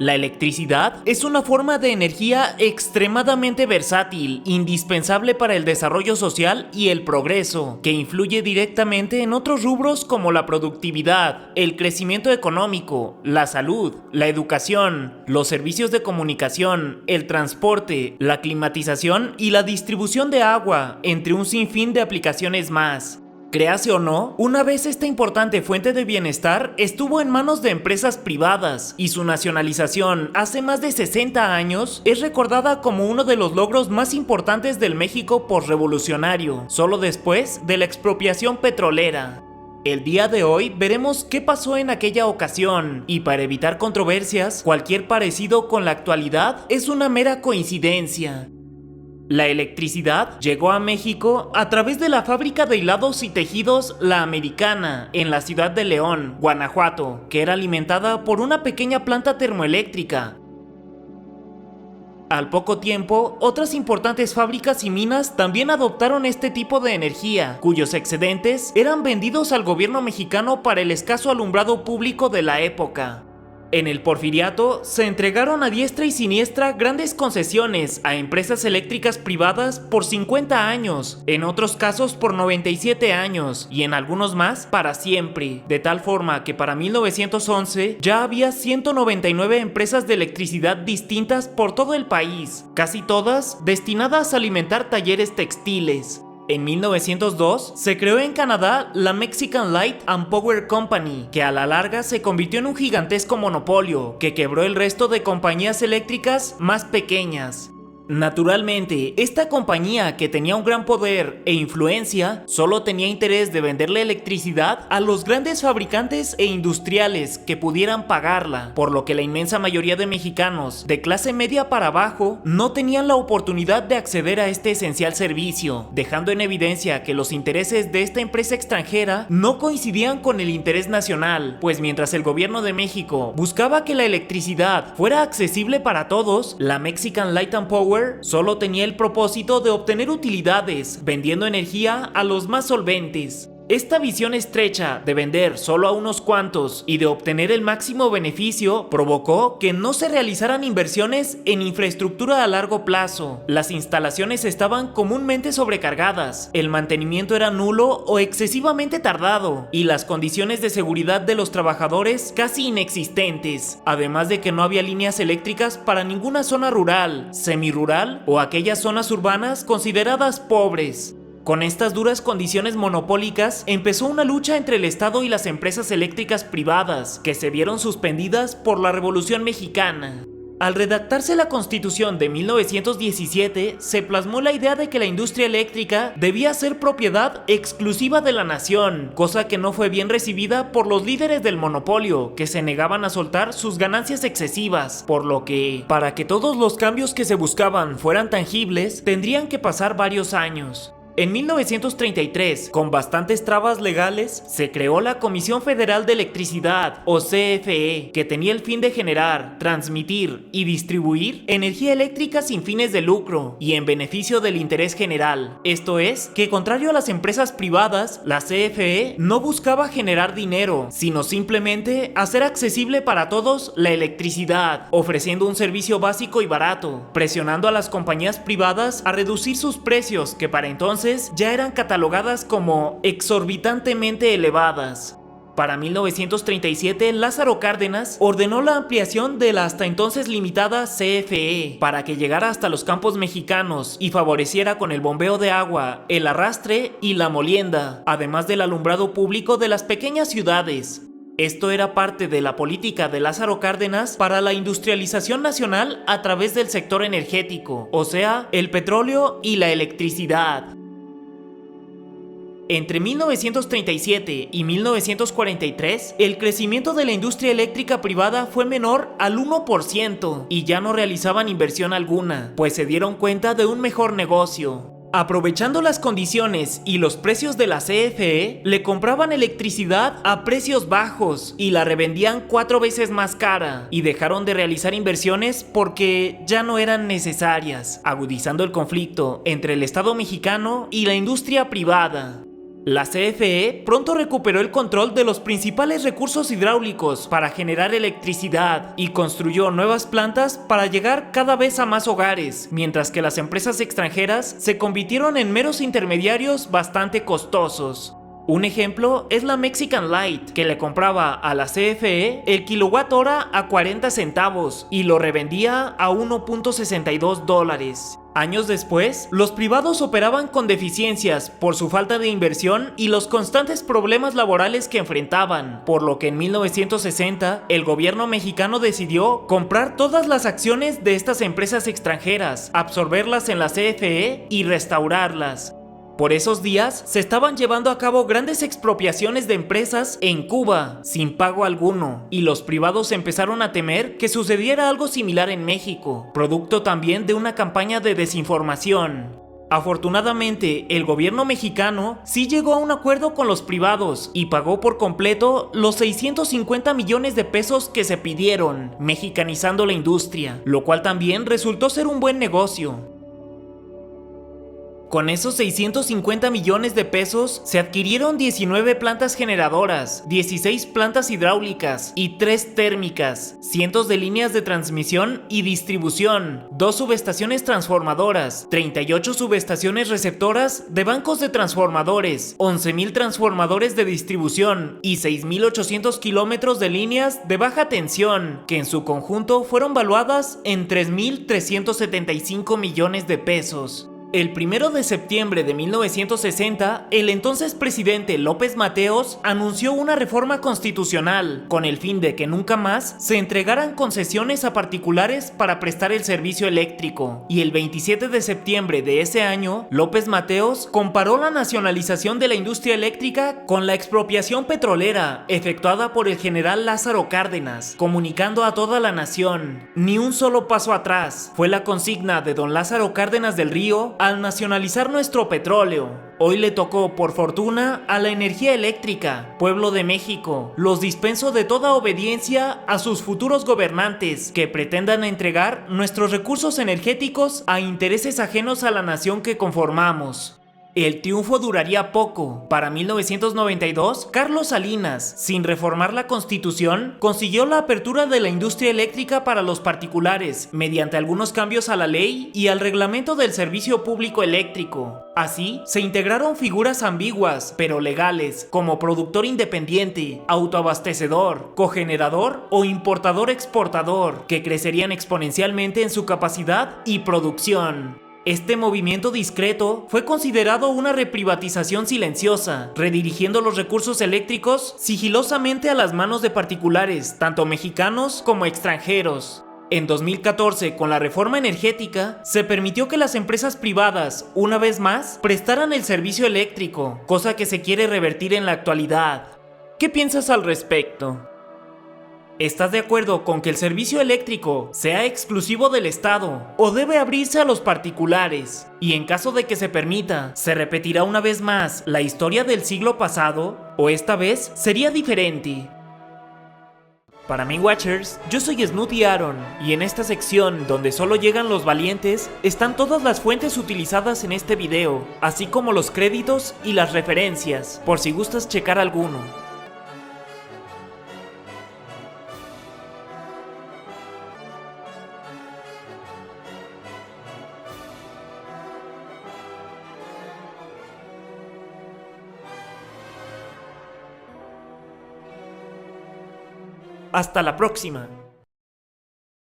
La electricidad es una forma de energía extremadamente versátil, indispensable para el desarrollo social y el progreso, que influye directamente en otros rubros como la productividad, el crecimiento económico, la salud, la educación, los servicios de comunicación, el transporte, la climatización y la distribución de agua, entre un sinfín de aplicaciones más. Créase o no, una vez esta importante fuente de bienestar estuvo en manos de empresas privadas y su nacionalización hace más de 60 años es recordada como uno de los logros más importantes del México posrevolucionario, solo después de la expropiación petrolera. El día de hoy veremos qué pasó en aquella ocasión y para evitar controversias, cualquier parecido con la actualidad es una mera coincidencia. La electricidad llegó a México a través de la fábrica de hilados y tejidos La Americana, en la ciudad de León, Guanajuato, que era alimentada por una pequeña planta termoeléctrica. Al poco tiempo, otras importantes fábricas y minas también adoptaron este tipo de energía, cuyos excedentes eran vendidos al gobierno mexicano para el escaso alumbrado público de la época. En el Porfiriato se entregaron a diestra y siniestra grandes concesiones a empresas eléctricas privadas por 50 años, en otros casos por 97 años y en algunos más para siempre, de tal forma que para 1911 ya había 199 empresas de electricidad distintas por todo el país, casi todas destinadas a alimentar talleres textiles. En 1902 se creó en Canadá la Mexican Light and Power Company, que a la larga se convirtió en un gigantesco monopolio que quebró el resto de compañías eléctricas más pequeñas. Naturalmente, esta compañía, que tenía un gran poder e influencia, solo tenía interés de venderle electricidad a los grandes fabricantes e industriales que pudieran pagarla, por lo que la inmensa mayoría de mexicanos de clase media para abajo no tenían la oportunidad de acceder a este esencial servicio, dejando en evidencia que los intereses de esta empresa extranjera no coincidían con el interés nacional, pues mientras el gobierno de México buscaba que la electricidad fuera accesible para todos, la Mexican Light and Power solo tenía el propósito de obtener utilidades, vendiendo energía a los más solventes. Esta visión estrecha de vender solo a unos cuantos y de obtener el máximo beneficio provocó que no se realizaran inversiones en infraestructura a largo plazo. Las instalaciones estaban comúnmente sobrecargadas, el mantenimiento era nulo o excesivamente tardado y las condiciones de seguridad de los trabajadores casi inexistentes, además de que no había líneas eléctricas para ninguna zona rural, semirural o aquellas zonas urbanas consideradas pobres. Con estas duras condiciones monopólicas empezó una lucha entre el Estado y las empresas eléctricas privadas, que se vieron suspendidas por la Revolución Mexicana. Al redactarse la Constitución de 1917, se plasmó la idea de que la industria eléctrica debía ser propiedad exclusiva de la nación, cosa que no fue bien recibida por los líderes del monopolio, que se negaban a soltar sus ganancias excesivas, por lo que, para que todos los cambios que se buscaban fueran tangibles, tendrían que pasar varios años. En 1933, con bastantes trabas legales, se creó la Comisión Federal de Electricidad, o CFE, que tenía el fin de generar, transmitir y distribuir energía eléctrica sin fines de lucro y en beneficio del interés general. Esto es, que contrario a las empresas privadas, la CFE no buscaba generar dinero, sino simplemente hacer accesible para todos la electricidad, ofreciendo un servicio básico y barato, presionando a las compañías privadas a reducir sus precios, que para entonces ya eran catalogadas como exorbitantemente elevadas. Para 1937, Lázaro Cárdenas ordenó la ampliación de la hasta entonces limitada CFE para que llegara hasta los campos mexicanos y favoreciera con el bombeo de agua, el arrastre y la molienda, además del alumbrado público de las pequeñas ciudades. Esto era parte de la política de Lázaro Cárdenas para la industrialización nacional a través del sector energético, o sea, el petróleo y la electricidad. Entre 1937 y 1943, el crecimiento de la industria eléctrica privada fue menor al 1% y ya no realizaban inversión alguna, pues se dieron cuenta de un mejor negocio. Aprovechando las condiciones y los precios de la CFE, le compraban electricidad a precios bajos y la revendían 4 veces más cara, y dejaron de realizar inversiones porque ya no eran necesarias, agudizando el conflicto entre el Estado mexicano y la industria privada. La CFE pronto recuperó el control de los principales recursos hidráulicos para generar electricidad y construyó nuevas plantas para llegar cada vez a más hogares, mientras que las empresas extranjeras se convirtieron en meros intermediarios bastante costosos. Un ejemplo es la Mexican Light, que le compraba a la CFE el kilowatt hora a 40 centavos y lo revendía a $1.62. Años después, los privados operaban con deficiencias por su falta de inversión y los constantes problemas laborales que enfrentaban, por lo que en 1960 el gobierno mexicano decidió comprar todas las acciones de estas empresas extranjeras, absorberlas en la CFE y restaurarlas. Por esos días se estaban llevando a cabo grandes expropiaciones de empresas en Cuba, sin pago alguno, y los privados empezaron a temer que sucediera algo similar en México, producto también de una campaña de desinformación. Afortunadamente, el gobierno mexicano sí llegó a un acuerdo con los privados y pagó por completo los 650 millones de pesos que se pidieron, mexicanizando la industria, lo cual también resultó ser un buen negocio. Con esos 650 millones de pesos se adquirieron 19 plantas generadoras, 16 plantas hidráulicas y 3 térmicas, cientos de líneas de transmisión y distribución, 2 subestaciones transformadoras, 38 subestaciones receptoras de bancos de transformadores, 11,000 transformadores de distribución y 6,800 kilómetros de líneas de baja tensión, que en su conjunto fueron valuadas en 3,375 millones de pesos. El 1 de septiembre de 1960, el entonces presidente López Mateos anunció una reforma constitucional con el fin de que nunca más se entregaran concesiones a particulares para prestar el servicio eléctrico. Y el 27 de septiembre de ese año, López Mateos comparó la nacionalización de la industria eléctrica con la expropiación petrolera efectuada por el general Lázaro Cárdenas, comunicando a toda la nación: ni un solo paso atrás. Fue la consigna de don Lázaro Cárdenas del Río al nacionalizar nuestro petróleo. Hoy le tocó, por fortuna, a la energía eléctrica. Pueblo de México, los dispenso de toda obediencia a sus futuros gobernantes que pretendan entregar nuestros recursos energéticos a intereses ajenos a la nación que conformamos. El triunfo duraría poco. Para 1992, Carlos Salinas, sin reformar la Constitución, consiguió la apertura de la industria eléctrica para los particulares, mediante algunos cambios a la ley y al reglamento del servicio público eléctrico. Así, se integraron figuras ambiguas, pero legales, como productor independiente, autoabastecedor, cogenerador o importador-exportador, que crecerían exponencialmente en su capacidad y producción. Este movimiento discreto fue considerado una reprivatización silenciosa, redirigiendo los recursos eléctricos sigilosamente a las manos de particulares, tanto mexicanos como extranjeros. En 2014, con la reforma energética, se permitió que las empresas privadas, una vez más, prestaran el servicio eléctrico, cosa que se quiere revertir en la actualidad. ¿Qué piensas al respecto? ¿Estás de acuerdo con que el servicio eléctrico sea exclusivo del Estado o debe abrirse a los particulares? Y en caso de que se permita, ¿se repetirá una vez más la historia del siglo pasado? ¿O esta vez sería diferente? Para mí, Watchers, yo soy Snooty Aaron, y en esta sección donde solo llegan los valientes están todas las fuentes utilizadas en este video, así como los créditos y las referencias, por si gustas checar alguno. Hasta la próxima.